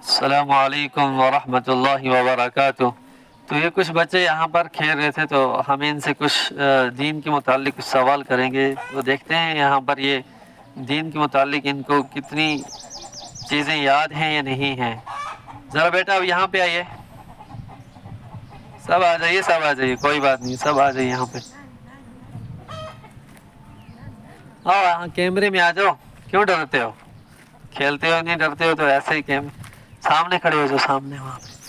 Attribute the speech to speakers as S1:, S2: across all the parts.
S1: अस्सलामु अलैकुम वरहमतुल्लाहि वबरकातुह। तो ये कुछ बच्चे यहाँ पर खेल रहे थे, तो हम इनसे कुछ दीन के मुतालिक कुछ सवाल करेंगे। वो देखते हैं यहाँ पर ये दीन के मुतालिक इनको कितनी चीज़ें याद हैं या नहीं हैं। ज़रा बेटा अब यहाँ पे आइए, सब आ जाइए, सब आ जाइए, कोई बात नहीं, सब आ जाइए यहाँ पे। आओ यहाँ कैमरे में आ जाओ, क्यों डरते हो? खेलते हो नहीं डरते हो तो ऐसे ही सामने खड़े हो जाओ, सामने वहाँ पे।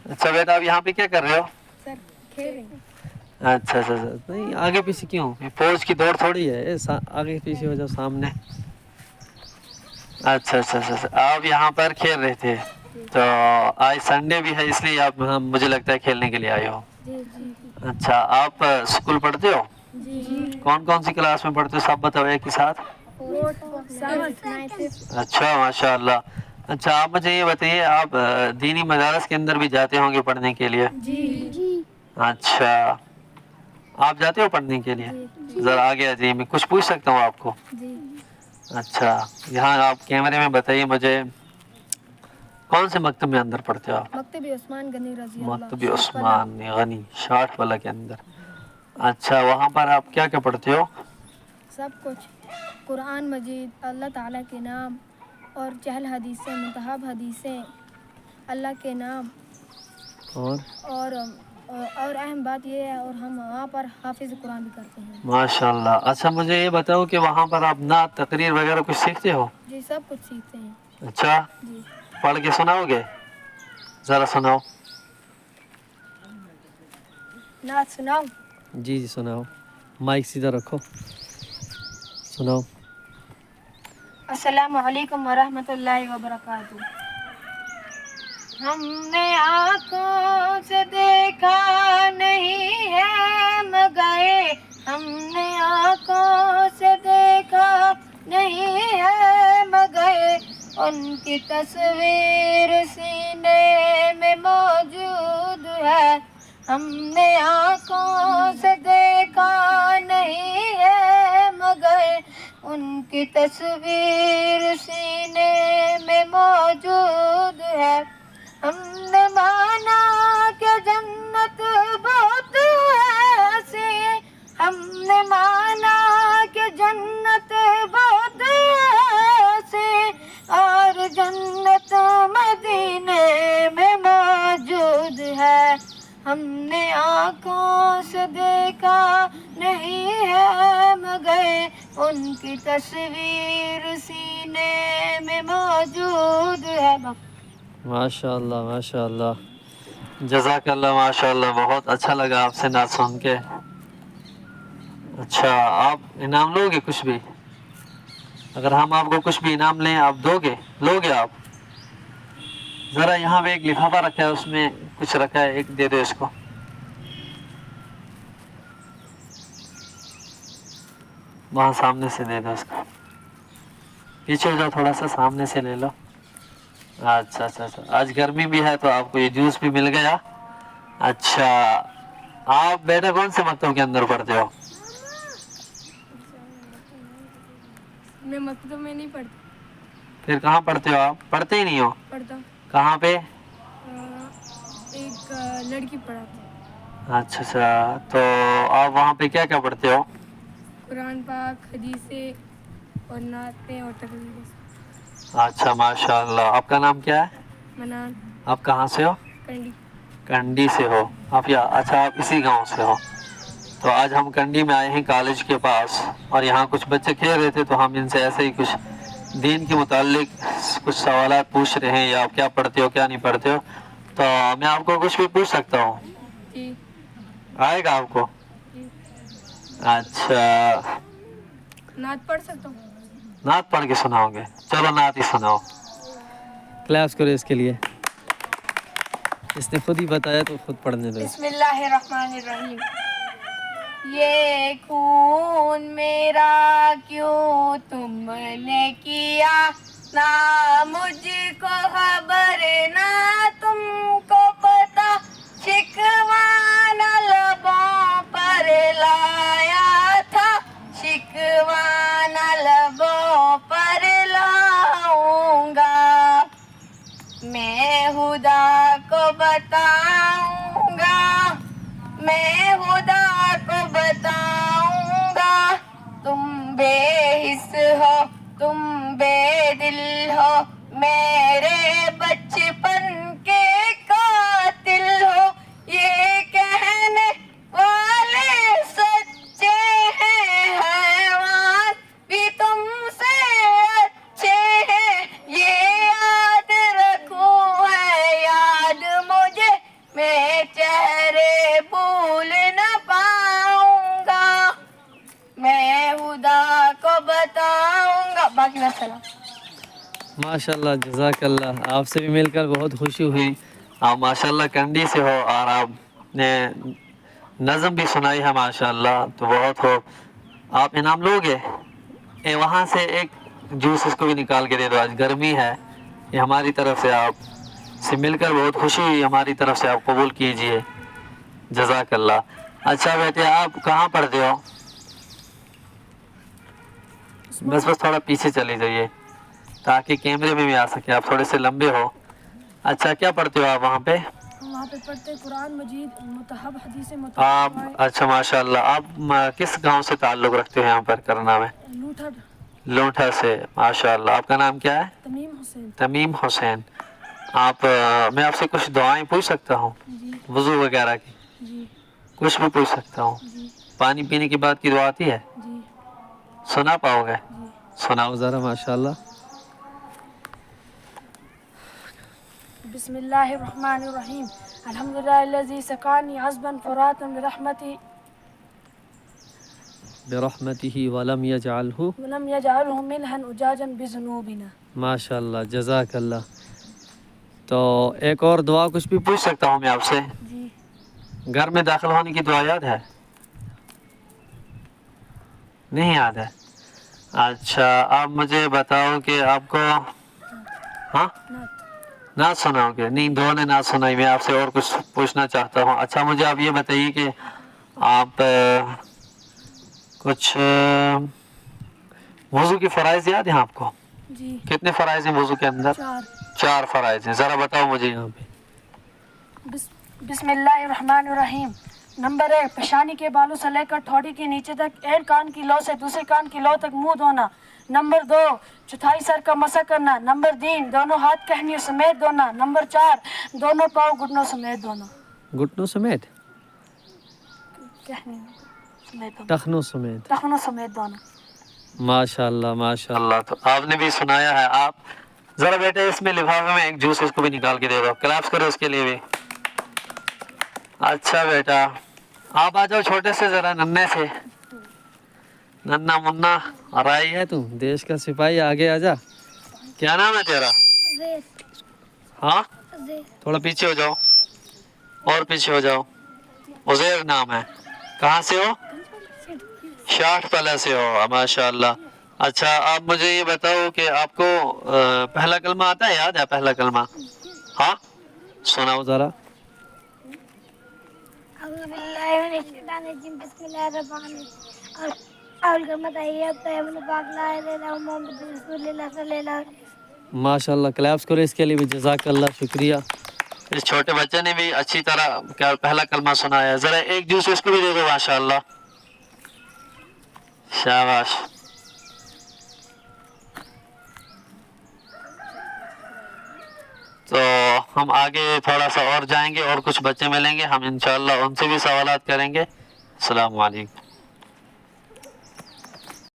S1: अच्छा बेटा अब यहाँ पे क्या कर रहे हो?
S2: सर खेल रहे हैं।
S1: अच्छा अच्छा अच्छा, नहीं आगे पीछे क्यों? ये फौज की दौड़ थोड़ी है, आगे पीछे हो जाओ, सामने। अच्छा अच्छा अच्छा अच्छा, आप यहाँ पर खेल रहे थे, तो आज संडे भी है इसलिए आप मुझे लगता है खेलने के लिए आए हो।
S2: जी जी
S1: अच्छा, आप स्कूल पढ़ते हो?
S2: जी।
S1: कौन कौन सी क्लास में पढ़ते हो, सब बताओ एक ही साथ। अच्छा माशाल्लाह। अच्छा आप मुझे ये बताइए, आप दीनी मदारस के अंदर भी जाते होंगे पढ़ने के लिए?
S2: जी।
S1: अच्छा, आप जाते हो पढ़ने के लिए? जरा आगे आ जाइए, मैं कुछ पूछ सकता हूँ आपको?
S2: जी।
S1: अच्छा, यहाँ आप कैमरे में बताइए मुझे, कौन से मकतब में अंदर पढ़ते हो आप?
S2: मकतबी उस्मान गनी रजी अल्लाह।
S1: मकतबी उस्मान गनी 60 वाला के अंदर। अच्छा, वहाँ पर आप क्या क्या पढ़ते हो?
S2: सब कुछ, कुरान मजीद, अल्लाह ताला के नाम और चहल हदीसें, मुंतहब हदीसें, अल्लाह के नाम और अहम बात यह है, और हम वहाँ पर हाफिज कुरान भी करते हैं।
S1: माशाल्लाह। अच्छा मुझे ये बताओ कि वहाँ पर आप नात तकरीर वगैरह कुछ सीखते हो?
S2: जी सब कुछ सीखते हैं।
S1: अच्छा,
S2: जी।
S1: पढ़ के सुनाओगे? जरा सुनाओ।
S2: नात सुनाओ?
S1: जी जी सुनाओ, माइक सीधा रखो, सुनाओ।
S2: अस्सलामु अलैकुम वरहमतुल्लाहि वबरकातुह। हमने आँखों से देखा नहीं है मगर, हमने आँखों से देखा नहीं है मगर, उनकी तस्वीर सीने में मौजूद है। हमने आँखों से देखा नहीं है मगर, उनकी तस्वीर सीने में मौजूद है। हमने माना कि जन्नत बहुत ऐसी, हमने माना कि जन्नत बहुत ऐसी, और जन्नत मदीने में मौजूद है। हमने आँखों से देखा नहीं है मगर, उनकी तस्वीर सीने में मौजूद है।
S1: माशाल्लाह माशाल्लाह, जज़ाकल्लाह माशाल्लाह, बहुत अच्छा लगा आपसे नात सुन के। अच्छा, आप इनाम लोगे कुछ भी? अगर हम आपको कुछ भी इनाम लें, आप लोगे आप? ज़रा यहाँ पे एक लिफाफा रखा है, उसमें कुछ रखा है, एक दे दो इसको। वहाँ सामने से दे दो इसको, पीछे हो जाओ थोड़ा सा, सामने से ले लो। अच्छा अच्छा अच्छा, आज गर्मी भी है तो आपको ये जूस भी मिल गया। अच्छा, आप बेटा कौन से मकतब के अंदर पढ़ते हो?
S2: मैं मकतब में नहीं पढ़ता।
S1: फिर कहाँ पढ़ते हो आप? पढ़ते ही नहीं हो?
S2: पढ़ता।
S1: कहाँ पे?
S2: एक लड़की पढ़ाती।
S1: अच्छा अच्छा, तो आप वहाँ पे क्या क्या पढ़ते हो?
S2: कुरान पाक, हदीसें और नातें और तकरीरें।
S1: अच्छा माशाल्लाह। आपका नाम क्या है?
S2: मनान।
S1: आप कहाँ से हो?
S2: कंडी।
S1: कंडी से हो आप? या अच्छा, आप इसी गांव से हो? तो आज हम कंडी में आए हैं कॉलेज के पास, और यहाँ कुछ बच्चे खेल रहे थे, तो हम इनसे ऐसे ही कुछ दीन के मुतालिक कुछ सवालात पूछ रहे हैं, या आप क्या पढ़ते हो क्या नहीं पढ़ते हो। तो मैं आपको कुछ भी पूछ सकता हूँ?
S2: जी।
S1: आएगा आपको?
S2: जी।
S1: अच्छा,
S2: नात पढ़ सकता हूँ?
S1: नात पढ़ के सुनाओगे? चलो नात ही सुनाओ। क्लास करो इसके लिए, इसने खुद ही बताया तो खुद पढ़ने दो।
S2: बिस्मिल्लाहिर्रहमानिर्रहीम। ये खून मेरा क्यों तुमने किया, ना मुझको खबर ना तुमको पता, शिकवा न लबों पर लाया था, शिकवा न लबों पर लाऊंगा।
S3: खुदा को बताऊंगा, मैं खुदा को बताऊंगा। तुम बेहिस हो, तुम बेदिल हो, मेरे बचपन के कातिल हो। ये कहने वाले सच्चे हैं, हैवान भी तुमसे अच्छे हैं। ये याद रखूं है याद मुझे, मैं चेहरे भूल न पाऊंगा, मैं खुदा को बताऊंगा। बाकी ना सलाम।
S1: माशाल्लाह, जज़ाकल्लाह। आपसे भी मिलकर बहुत खुशी हुई। आप माशाल्लाह कंडी से हो और आपने नज़म भी सुनाई है माशाल्लाह, तो बहुत हो। आप इनाम लोगे? वहाँ से एक जूस इसको भी निकाल के दे दो, आज गर्मी है। ये हमारी तरफ से आप से मिलकर बहुत खुशी हुई, हमारी तरफ से आप कबूल कीजिए। जज़ाकल्लाह। अच्छा बेटे, आप कहाँ पढ़ते हो? बस थोड़ा पीछे चले जाइए ताकि कैमरे में भी आ सके, आप थोड़े से लंबे हो। अच्छा, क्या पढ़ते हो आप वहाँ पे?
S2: हम वहाँ पे पढ़ते हैं कुरान मजीद, मुतहब हदीस
S1: आप
S2: मुतहब।
S1: अच्छा माशाल्लाह। आप किस गांव से ताल्लुक़ रखते हो यहाँ पर करना में? लोठा से। माशाल्लाह। आपका नाम क्या है?
S2: तमीम हुसैन।
S1: तमीम हुसैन। आप मैं आपसे कुछ दुआएं पूछ सकता हूँ? वज़ू वगैरह की?
S2: जी
S1: कुछ भी पूछ सकता हूँ?
S2: जी
S1: पानी पीने की बात की दुआ आती है?
S2: जी
S1: सुना पाओगे?
S2: जी।
S1: सुनाओ ज़रा। माशाल्लाह।
S2: बिस्मिल्लाहिर्रहमानिर्रहीम। अल्हम्दुलिल्लाहिल्लज़ी सकानी अज़बन फ़ुरातन
S1: बिरहमतिही वलम यजअलहु
S2: वलम यजअलहु मिल्हन उजाजन बिज़ुनूबिना।
S1: माशाल्लाह, जज़ाकल्लाह। तो एक और दुआ कुछ भी पूछ सकता हूँ मैं आपसे?
S2: जी
S1: घर में दाखिल होने की दुआ याद है? नहीं याद है? अच्छा, आप मुझे बताओ कि आपको हाँ ना सुनाओगे? नहीं, दो ने ना सुनाई। मैं आपसे और कुछ पूछना चाहता हूँ। अच्छा, मुझे आप ये बताइए कि आप कुछ वज़ू की फ़राइज़ याद है आपको?
S2: जी।
S1: कितने फ़राइज़ हैं वज़ू के अंदर? 4 फ़राइज़ हैं। ज़रा बताओ मुझे यहाँ पे।
S2: बिस्मिल्लाहिर्रहमानिर्रहीम। नंबर 1, पेशानी के बालों से लेकर ठोड़ी के नीचे तक एक कान की लौ से दूसरे कान की लौ तक मुंह धोना। नंबर 2, चौथाई सर का मसा करना। नंबर 3, दोनों हाथ कहनियों समेत धोना। नंबर 4, दोनों पाँव घुटनों समेत धोना।
S1: घुटनों समेत?
S2: कहनियों समेत धोना।
S1: टखनों समेत?
S2: टखनों समेत धोना।
S1: माशाल्लाह, माशाल्लाह। तो आपने भी सुनाया है। आप ज़रा बेटे इसमें लिफाफे में एक जूस इसको भी निकाल के दे दो। क्लैप्स करो इसके लिए भी। अच्छा बेटा, आप आ जाओ छोटे से, ज़रा नन्हे से, नन्ना मुन्ना। और आई है तू देश का सिपाही, आगे आ जा। क्या नाम है तेरा? हाँ, थोड़ा पीछे हो जाओ, और पीछे हो जाओ। उज़ैर नाम है। कहाँ से हो? शाठ पला से हो। माशाल्लाह। अच्छा, आप मुझे ये बताओ कि आपको पहला कलमा आता है? याद है पहला कलमा? हाँ, सुनाओ ज़रा। माशाल्लाह, क्लैप्स करो इसके लिए भी। जज़ाकल्लाह, शुक्रिया। इस छोटे बच्चे ने भी अच्छी तरह क्या पहला कलमा सुनाया है। ज़रा एक जूस इसको भी दे दो। माशाल्लाह, शाबाश। तो हम आगे थोड़ा सा और जाएंगे और कुछ बच्चे मिलेंगे, हम इंशाल्लाह उनसे भी सवालात करेंगे। अस्सलामु अलैकुम।